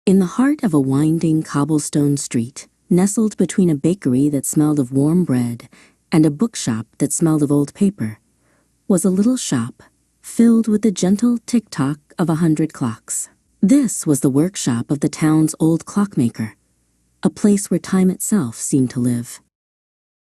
In the heart of a winding cobblestone street, nestled between a bakery that smelled of warm bread and a bookshop that smelled of old paper, was a little shop filled with the gentle tick-tock of 100 clocks. This was the workshop of the town's old clockmaker, a place where time itself seemed to live.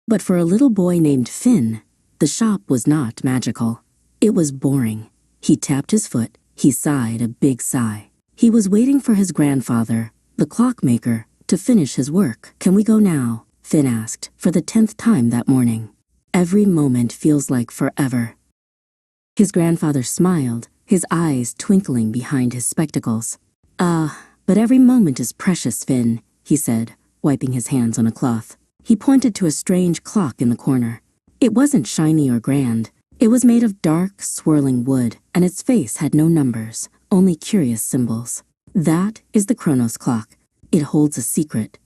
But for a little boy named Finn, the shop was not magical. It was boring. He tapped his foot. He sighed a big sigh. He was waiting for his grandfather, the clockmaker, to finish his work. "Can we go now?" Finn asked, for the 10th time that morning. "Every moment feels like forever." His grandfather smiled, his eyes twinkling behind his spectacles. But every moment is precious, Finn," he said, wiping his hands on a cloth. He pointed to a strange clock in the corner. It wasn't shiny or grand. It was made of dark, swirling wood, and its face had no numbers, only curious symbols. "That is the Chronos clock. It holds a secret."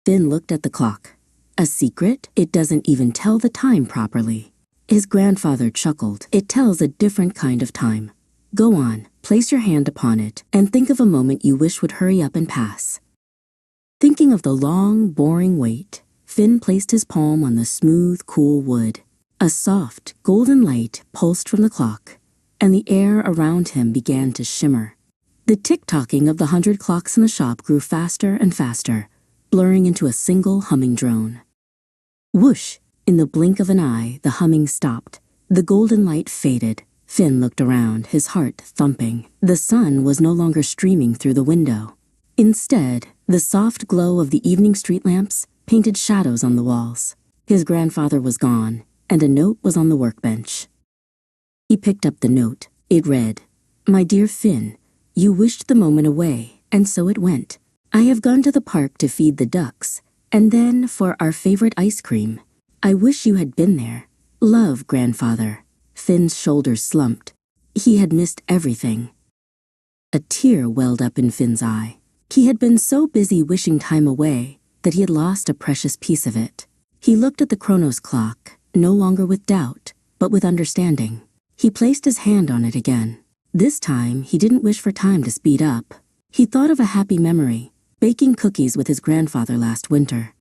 Finn looked at the clock. "A secret? It doesn't even tell the time properly." His grandfather chuckled. "It tells a different kind of time. Go on, place your hand upon it, and think of a moment you wish would hurry up and pass." Thinking of the long, boring wait, Finn placed his palm on the smooth, cool wood. A soft, golden light pulsed from the clock, and the air around him began to shimmer. The tick-tocking of the 100 clocks in the shop grew faster and faster, blurring into a single humming drone. Whoosh! In the blink of an eye, the humming stopped. The golden light faded. Finn looked around, his heart thumping. The sun was no longer streaming through the window. Instead, the soft glow of the evening street lamps painted shadows on the walls. His grandfather was gone, and a note was on the workbench. He picked up the note. It read, "My dear Finn, you wished the moment away, and so it went. I have gone to the park to feed the ducks, and then for our favorite ice cream. I wish you had been there. Love, Grandfather." Finn's shoulders slumped. He had missed everything. A tear welled up in Finn's eye. He had been so busy wishing time away that he had lost a precious piece of it. He looked at the Chronos clock, no longer with doubt, but with understanding. He placed his hand on it again. This time, he didn't wish for time to speed up. He thought of a happy memory, baking cookies with his grandfather last winter.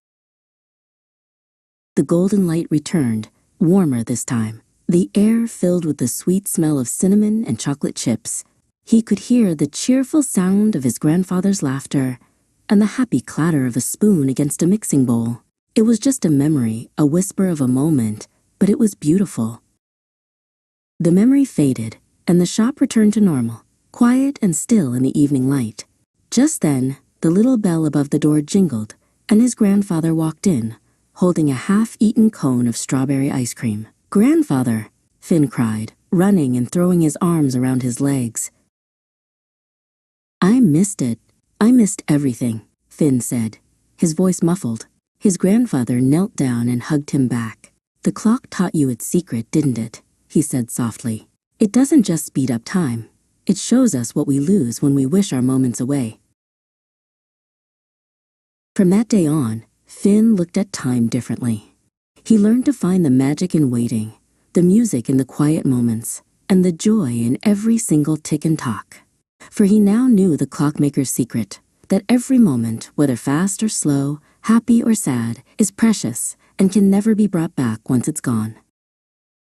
The golden light returned, warmer this time. The air filled with the sweet smell of cinnamon and chocolate chips. He could hear the cheerful sound of his grandfather's laughter and the happy clatter of a spoon against a mixing bowl. It was just a memory, a whisper of a moment, but it was beautiful. The memory faded, and the shop returned to normal, quiet and still in the evening light. Just then, the little bell above the door jingled, and his grandfather walked in, holding a half-eaten cone of strawberry ice cream. "Grandfather!" Finn cried, running and throwing his arms around his legs. "I missed it. I missed everything," Finn said, his voice muffled. His grandfather knelt down and hugged him back. "The clock taught you its secret, didn't it?" he said softly. "It doesn't just speed up time. It shows us what we lose when we wish our moments away." From that day on, Finn looked at time differently. He learned to find the magic in waiting, the music in the quiet moments, and the joy in every single tick and tock. For he now knew the clockmaker's secret, that every moment, whether fast or slow, happy or sad, is precious and can never be brought back once it's gone.